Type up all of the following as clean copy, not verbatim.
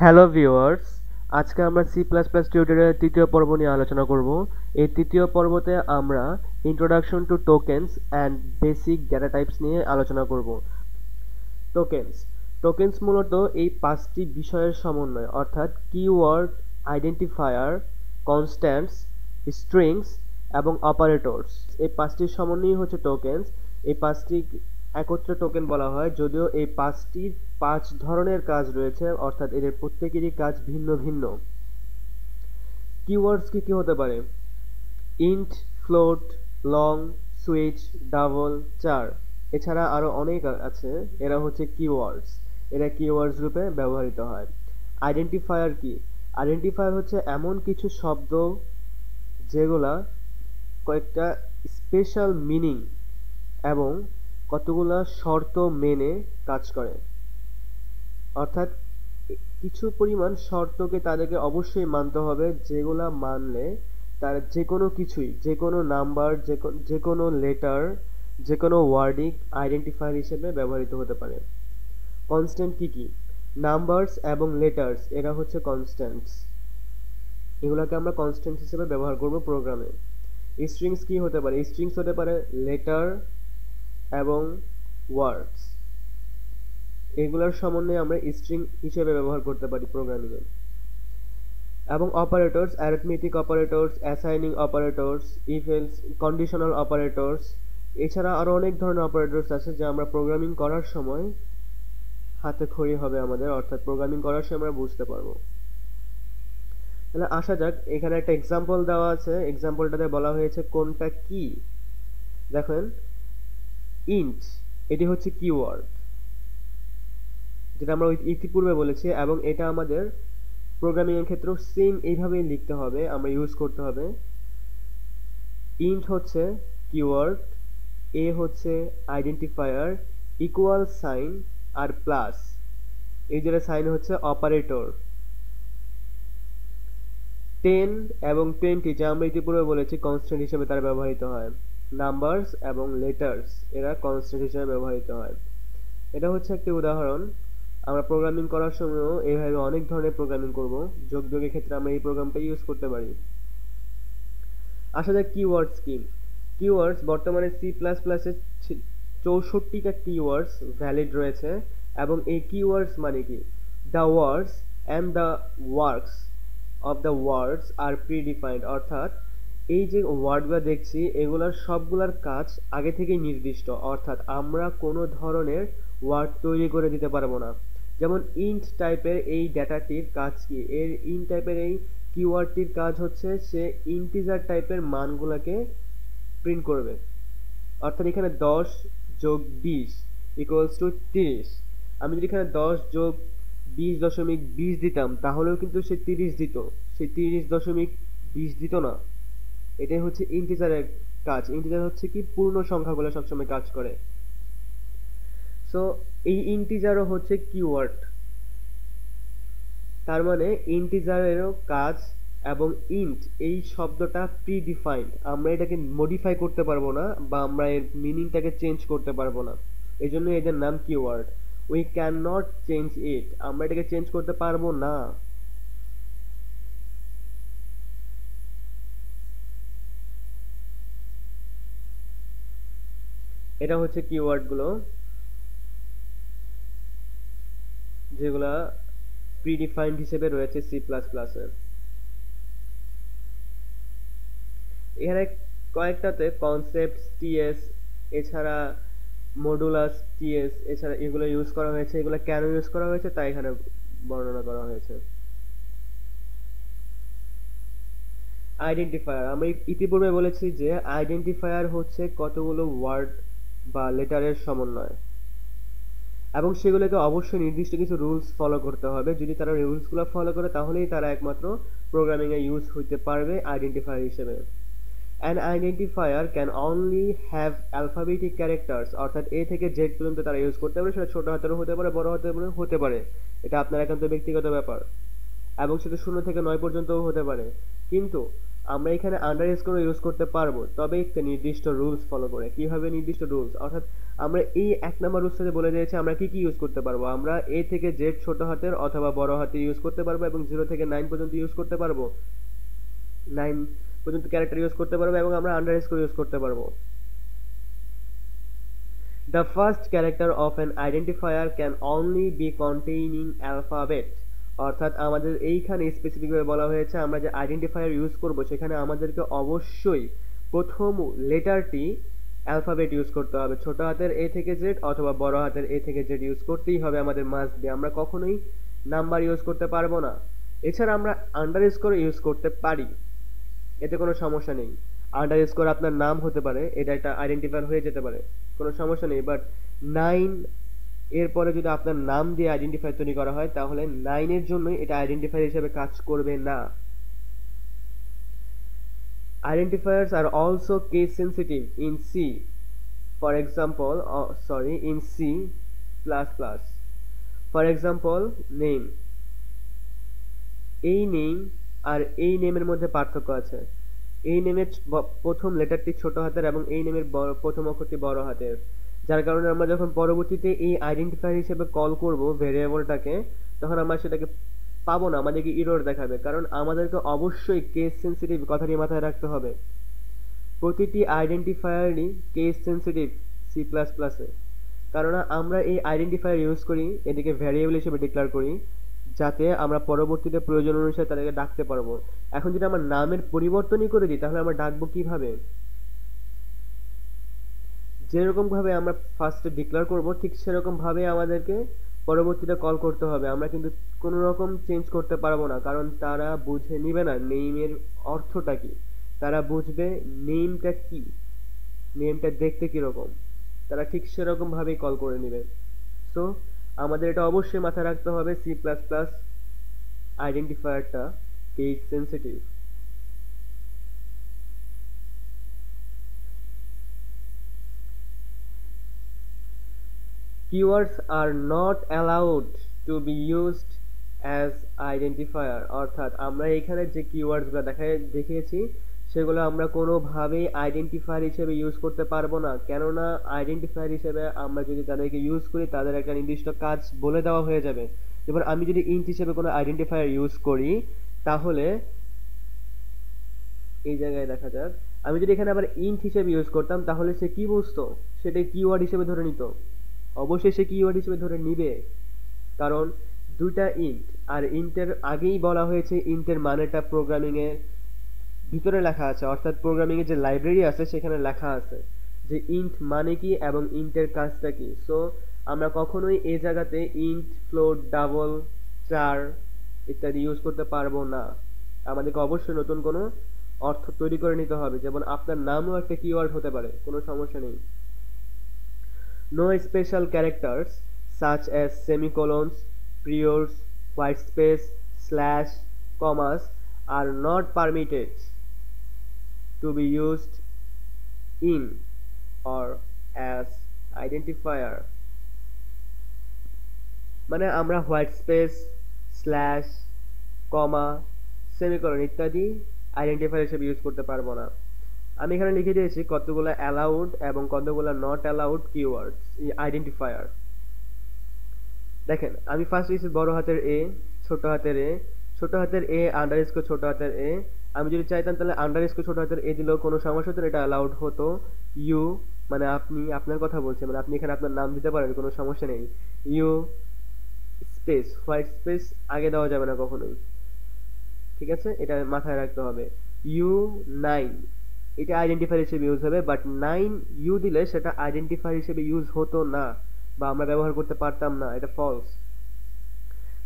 Hello viewers, আজকে আমরা C plus plus টিউটোরিয়ালের তৃতীয় পর্ব নিয়ে আলোচনা করব। এই তৃতীয় পর্বতে আমরা introduction to tokens and basic data types নিয়ে আলোচনা করব। টোকেনস টোকেনস মূলত এই পাঁচটি বিষয়ের সমন্বয়, অর্থাৎ কিওয়ার্ড, আইডেন্টিফায়ার, কনস্ট্যান্টস, স্ট্রিংস এবং অপারেটরস। এই পাঁচটির সমন্বয়ই হচ্ছে টোকেনস। এই পাঁচটি একত্রে টোকেন বলা হয়, যদিও এই পাঁচটির পাঁচ ধরনের কাজ রয়েছে, অর্থাৎ এদের প্রত্যেকেরই কাজ ভিন্ন ভিন্ন। কিওয়ার্ডস কি কি হতে পারে? Int, float, long, switch, double, চার। এছাড়া আরো অনেক আছে। এরা হচ্ছে কিওয়ার্ডস। এরা কিওয়ার্ডস রূপে ব্যবহৃত হয়। আইডেন্টিফায়ার কি? আইডেন্টিফায়ার হচ্ছে এমন কিছু শব্দ যেগুলা কয়েকটা স্পেশাল মিনিং এবং কতগুলা শর্ত মেনে কাজ করে, অর্থাৎ কিছু পরিমাণ শর্তকে তাদেরকে অবশ্যই মানতে হবে, যেগুলা মানলে তার যে কোনো কিছুই, যে কোনো নাম্বার, যে কোনো লেটার, যে কোনো ওয়ার্ডিং আইডেন্টিফায়ার হিসেবে ব্যবহৃত হতে পারে। কনস্ট্যান্ট কি কি? নাম্বারস এবং লেটার্স, এরা হচ্ছে কনস্ট্যান্টস। এগুলোকে আমরা কনস্ট্যান্ট হিসেবে ব্যবহার করব প্রোগ্রামে। স্ট্রিংস কি হতে পারে? স্ট্রিংস হতে পারে লেটার এবং ওয়ার্ডস। এগুলোর সমন্বয়ে আমরা স্ট্রিং হিসেবে ব্যবহার করতে পারি প্রোগ্রামিংয়ে। এবং operators, arithmetic operators, assigning operators, if else, conditional operators. এছাড়া আরো অনেক ধরনের অপারেটরস আছে যা আমরা প্রোগ্রামিং করার সময় হাতে খড়ি হবে আমাদের, অর্থাৎ প্রোগ্রামিং করার সময় আমরা বুঝতে পারবো। তাহলে আসা যাক, এখানে একটা এক্সাম্পল দেওয়া আছে। এক্সাম্পলটাতে বলা হয়েছে কোনটা কি। দেখেন, ইন্ট, এটি হচ্ছে কিওয়ার্ড, যেটা আমরা ইতিপূর্বে বলেছি, এবং এটা আমাদের প্রোগ্রামিং এর ক্ষেত্রেও সেম এইভাবেই লিখতে হবে, আমরা ইউজ করতে হবে। ইন্ট হচ্ছে কিওয়ার্ড, এ হচ্ছে আইডেন্টিফায়ার, ইকুয়াল সাইন আর প্লাস, এই যেটা সাইন হচ্ছে অপারেটর। 10 এবং 20, যা আমরা ইতিপূর্বে বলেছি, কনস্ট্যান্ট হিসেবে তারা ব্যবহৃত হয়। নাম্বারস এবং লেটার্স, এরা কনস্ট্যান্ট হিসেবে ব্যবহৃত হয়। এটা হচ্ছে একটি উদাহরণ। আমরা প্রোগ্রামিং করার সময়ও এইভাবে অনেক ধরনের প্রোগ্রামিং করব। যোগের ক্ষেত্রে আমরা এই প্রোগ্রামটা ইউজ করতে পারি। আসা যাক কিওয়ার্ডস কি। কিওয়ার্ডস বর্তমানে সি প্লাস প্লাসে 64টা কিওয়ার্ডস ভ্যালিড রয়েছে, এবং এই কিওয়ার্ডস মানে কি? The words and the works of the words are predefined, অর্থাৎ এই যে ওয়ার্ডগুলো দেখছি এগুলার সবগুলার কাজ আগে থেকেই নির্দিষ্ট, অর্থাৎ আমরা কোনো ধরনের ওয়ার্ড তৈরি করে দিতে পারবো না। যেমন ইন্ট টাইপের এই ডেটাটির কাজ কি? ইন্ট টাইপের এই কিওয়ার্ডটির কাজ হচ্ছে সে ইন্টিজার টাইপের মানগুলোকে প্রিন্ট করবে, অর্থাৎ এখানে 10 যোগ 20 ইকুয়ালস টু 30। আমি যদি এখানে 10 যোগ 20.20 দিতাম, তাহলেও কিন্তু সে 30 দিত, সে 30.20 দিত না। এটাই হচ্ছে ইন্টিজারের কাজ। ইন্টিজার হচ্ছে কি? পূর্ণ সংখ্যাগুলো সবসময় কাজ করে। সো এই ইন্টিজারও হচ্ছে কিওয়ার্ড। তার মানে ইন্টিজারেরও কাজ, এবং ইন্ট এই শব্দটা প্রিডিফাইন্ড, আমরা এটাকে মডিফাই করতে পারবো না, বা আমরা এর মিনিংটাকে চেঞ্জ করতে পারবো না। এই জন্য এদের নাম keyword. We can not change it, আমরা এটাকে চেঞ্জ করতে পারবো না। এটা হচ্ছে কিওয়ার্ড গুলো, যেগুলা প্রিডিফাইন্ড হিসেবে রয়েছে সি প্লাস প্লাসে। এখানে কয়েকটাতে কনসেপ্ট টিএস, এছাড়া মডুলাস টিএস, এছাড়া এগুলো ইউজ করা হয়েছে। এগুলো কেন ইউজ করা হয়েছে তা এখানে বর্ণনা করা হয়েছে। আইডেন্টিফায়ার, আমরা ইতিপূর্বে বলেছি যে আইডেন্টিফায়ার হচ্ছে কতগুলো ওয়ার্ড বা লেটারের সমন্বয়, এবং সেগুলোকে অবশ্যই নির্দিষ্ট কিছু রুলস ফলো করতে হবে। যদি তারা রুলসগুলো ফলো করে, তাহলেই তারা একমাত্র প্রোগ্রামিং এ ইউজ হইতে পারবে আইডেন্টিফায়ার হিসেবে। An identifier can only have alphabetic characters, অর্থাৎ এ থেকে জেড পর্যন্ত তারা ইউজ করতে পারে। সেটা ছোট হাতেরও হতে পারে, বড় হাতের হতে পারে, এটা আপনার একান্ত ব্যক্তিগত ব্যাপার। এবং সেটা 0 থেকে 9 পর্যন্তও হতে পারে। কিন্তু আমরা এখানে আন্ডারস্কোর ইউজ করতে পারবো, তবে একটা নির্দিষ্ট রুলস ফলো করে। কিভাবে নির্দিষ্ট রুলস? অর্থাৎ আমরা এই 1 নম্বর রুলসটাতে বলে দিয়েছে আমরা কি কি ইউজ করতে পারবো। আমরা এ থেকে জেড ছোট হাতের অথবা বড় হাতের ইউজ করতে পারবো, এবং 0 থেকে 9 পর্যন্ত ইউজ করতে পারবো, 9 পর্যন্ত ক্যারেক্টার ইউজ করতে পারবো, এবং আমরা আন্ডারস্কোর ইউজ করতে পারবো। The first character of an identifier can only be containing alphabet। অর্থাৎ আমাদের এইখানে স্পেসিফিকভাবে বলা হয়েছে আমরা যে আইডেন্টিফায়ার ইউজ করব সেখানে আমাদেরকে অবশ্যই প্রথম লেটারটি অ্যালফাবেট ইউজ করতে হবে। ছোট হাতের এ থেকে জেড অথবা বড় হাতের এ থেকে জেড ইউজ করতেই হবে, আমাদের মাস্ট বি। আমরা কখনোই নাম্বার ইউজ করতে পারবো না। এছাড়া আমরা আন্ডারস্কোর ইউজ করতে পারি, এতে কোনো সমস্যা নেই। আন্ডারস্কোর আপনার নাম হতে পারে, এটা একটা আইডেন্টিফায়ার হয়ে যেতে পারে, কোনো সমস্যা নেই। বাট 9 এরপরে যদি আপনার নাম দিয়ে আইডেন্টিফায়ার তৈরি করা হয় তাহলে 9 এর জন্যই এটা আইডেন্টিফায়ার হিসেবে কাজ করবে না। Identifiers are also case sensitive in C, for example, in C++. For example, name। এই নেম আর এই নেমের মধ্যে পার্থক্য আছে। এই নেমের প্রথম লেটারটি ছোট হাতের এবং এই নেমের প্রথম অক্ষরটি বড় হাতের, যার কারণে আমরা যখন পরবর্তীতে এই আইডেন্টিফায়ার হিসেবে কল করব ভেরিয়েবলটাকে, তখন আমরা সেটাকে পাবো না, আমাদেরকে ইরর দেখাবে। কারণ আমাদেরকে অবশ্যই কেস সেন্সিটিভ কথাটি মাথায় রাখতে হবে। প্রতিটি আইডেন্টিফায়ারই কেস সেন্সিটিভ C++-এ, কারণ আমরা এই আইডেন্টিফায়ার ইউজ করি, এদিকে ভ্যারিয়েবল হিসেবে ডিক্লেয়ার করি, যাতে আমরা পরবর্তীতে প্রয়োজন অনুসারে তাদেরকে ডাকতে পারবো। এখন যদি আমরা নামের পরিবর্তনই করে দিই তাহলে আমরা ডাকবো কিভাবে? যেরকম ভাবে আমরা ফার্স্টে ডিক্লেয়ার করব ঠিক সেরকম ভাবে আমাদেরকে পরবর্তীতে কল করতে হবে। আমরা কিন্তু কোনো রকম চেঞ্জ করতে পারবো না, কারণ তারা বুঝে নিবে না নেইমের অর্থটা কি। তারা বুঝবে নেমটা কি, নেমটা দেখতে কিরকম, তারা ঠিক সেরকম ভাবেই কল করে নেবে। সো আমাদের এটা অবশ্যই মাথায় রাখতে হবে C++ আইডেন্টিফায়ারটা case sensitive. Keywords are not allowed to be used as identifier। অর্থাৎ আমরা এখানে যে কিওয়ার্ডসগুলো দেখিয়েছি সেগুলো আমরা কোনোভাবেই আইডেন্টিফায়ার হিসেবে ইউজ করতে পারবো না, কেননা আইডেন্টিফায়ার হিসেবে আমরা যদি তাদেরকে ইউজ করি তাদের একটা নির্দিষ্ট কাজ বলে দেওয়া হয়ে যাবে। যেমন আমি যদি ইন্ট হিসেবে কোনো আইডেন্টিফায়ার ইউজ করি তাহলে এই জায়গায় দেখা যাক, আমি যদি এখানে আবার ইন্ট হিসেবে ইউজ করতাম তাহলে সে কি বুঝতো? সেটা কিওয়ার্ড হিসেবে ধরে নিত, অবশ্যই সে কিওয়ার্ড হিসেবে ধরে নিবে, কারণ দুইটা ইন্ট, আর ইন্টের আগেই বলা হয়েছে ইন্টের মানেটা প্রোগ্রামিং এর ভিতরে লেখা আছে। অর্থাৎ প্রোগ্রামিং এর যে লাইব্রেরি আছে সেখানে লেখা আছে যে ইন্ট মানে কি এবং ইন্টের কাজটা কি। সো আমরা কখনোই এই জায়গাতে ইন্ট, ফ্লোট, ডাবল, চার ইত্যাদি ইউজ করতে পারবো না। আমাদেরকে অবশ্যই নতুন কোনো অর্থ তৈরি করে নিতে হবে, যেমন আপনার নামও একটা কিওয়ার্ড হতে পারে, কোনো সমস্যা নেই। No special characters such as semicolons, periods, white space, slash, commas are not permitted to be used in or as identifier। মানে আমরা হোয়াইট স্পেস, স্ল্যাশ, কমা, সেমিকলন ইত্যাদি আইডেন্টিফায়ার হিসেবে ইউজ করতে পারবো না। আমি এখানে লিখে দিয়েছি কতগুলো অ্যালাউড এবং কতগুলো নট অ্যালাউড কিওয়ার্ডস আইডেন্টিফায়ার। দেখেন আমি ফার্স্ট দিয়েছি বড় হাতের এ, ছোট হাতের এ, ছোট হাতের এ আন্ডারস্কোর ছোট হাতের এ। আমি যদি চাইতাম তাহলে আন্ডারস্কোর ছোট হাতের এ দিলেও কোনো সমস্যা হতো না, এটা অ্যালাউড হতো। ইউ মানে আপনি, আপনার কথা বলছি, মানে আপনি এখানে আপনার নাম দিতে পারেন, কোনো সমস্যা নেই। ইউ স্পেস, হোয়াইট স্পেস আগে দেওয়া যাবে না কখনোই, ঠিক আছে? এটা মাথায় রাখতে হবে। U9 এটা আইডেন্টিফায়ার হিসেবে ইউজ হবে, বাট 9 ইউ দিলে সেটা আইডেন্টিফায়ার হিসেবে ইউজ হতো না বা আমরা ব্যবহার করতে পারতাম না, এটা ফলস।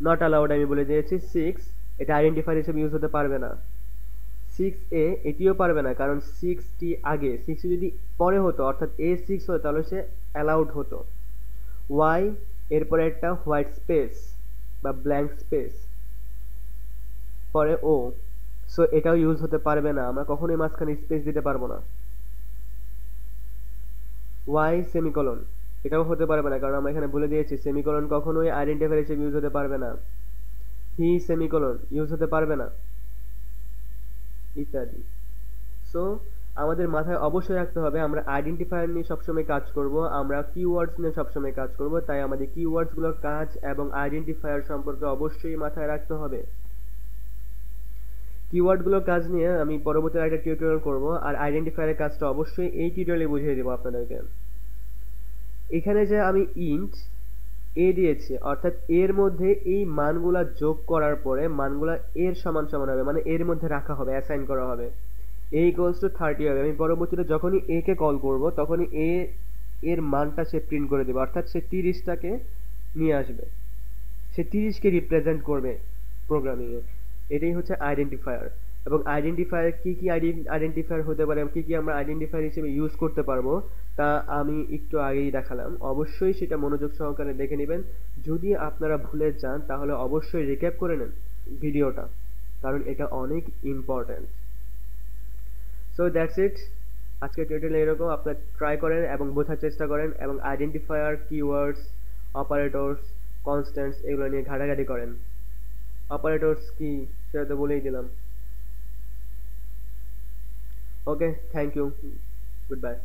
নট অ্যালাউড আমি বলে দিয়েছি। 6 এটা আইডেন্টিফায়ার হিসেবে ইউজ হতে পারবে না। 6A এটিও পারবে না, কারণ 6টি আগে, 6 যদি পরে হতো অর্থাৎ A6 হতো তাহলে সে অ্যালাউড হতো। Y এরপরে একটা হোয়াইট স্পেস বা ব্ল্যাঙ্ক স্পেস, পরে ও, সো এটাও ইউজ হতে পারবে না, আমরা কখনোই মাঝখানে স্পেস দিতে পারবো না। Y সেমিকলন এটাও হতে পারবে না, কারণ আমরা এখানে বলে দিয়েছি সেমিকলন কখনোই আইডেন্টিফায়ার হিসেবে ইউজ হতে পারবে না। হি সেমিকলন ইউজ হতে পারবে না। ইত্যাদি। সো আমাদের মাথায় অবশ্যই রাখতে হবে আমরা আইডেন্টিফায়ার নিয়ে সবসময় কাজ করব, আমরা কিওয়ার্ডস নিয়ে সবসময় কাজ করব, তাই আমাদের কিওয়ার্ডস গুলোর কাজ এবং আইডেন্টিফায়ার সম্পর্কে অবশ্যই মাথায় রাখতে হবে। কিওয়ার্ড গুলোর কাজ নিয়ে আমি পরবর্তী একটা টিউটোরিয়াল করব, আর আইডেন্টিফায়ারের কাজটা অবশ্যই এই টিউটোরিয়ালে বুঝিয়ে দেবো আপনাদেরকে। এখানে যে আমি ইন্ট এ দিয়েছি, অর্থাৎ এর মধ্যে এই মানগুলা যোগ করার পরে মানগুলা এর সমান সমান হবে, মানে এর মধ্যে রাখা হবে, অ্যাসাইন করা হবে। a ইকুয়ালস টু 30 হবে। আমি পরবর্তীতে যখনই a কে কল করব তখনই a এর মানটা সে প্রিন্ট করে দেবে, অর্থাৎ সে 30টাকে নিয়ে আসবে, সে 30কে রিপ্রেজেন্ট করবে প্রোগ্রামিং এ। এটাই হচ্ছে আইডেন্টিফায়ার। এবং আইডেন্টিফায়ার কি কি আইডেন্টিফায়ার হতে পারে, কি কি আমরা আইডেন্টিফায়ার হিসেবে ইউজ করতে পারবো, তা আমি একটু আগেই দেখালাম। অবশ্যই সেটা মনোযোগ সহকারে দেখে নেবেন। যদি আপনারা ভুলে যান তাহলে অবশ্যই রিক্যাপ করে নেন ভিডিওটা, কারণ এটা অনেক ইম্পর্ট্যান্ট। So that's it. আজকের টিউটোরিয়াল এরকম, আপনারা ট্রাই করেন এবং বোঝার চেষ্টা করেন এবং আইডেন্টিফায়ার, কিওয়ার্ডস, অপারেটরস, কনস্ট্যান্টস এগুলো নিয়ে ঘাটাঘাটি করেন। অপারেটরস কি সেটা তো বলেই দিলাম। ওকে, থ্যাংক ইউ, গুড বাই।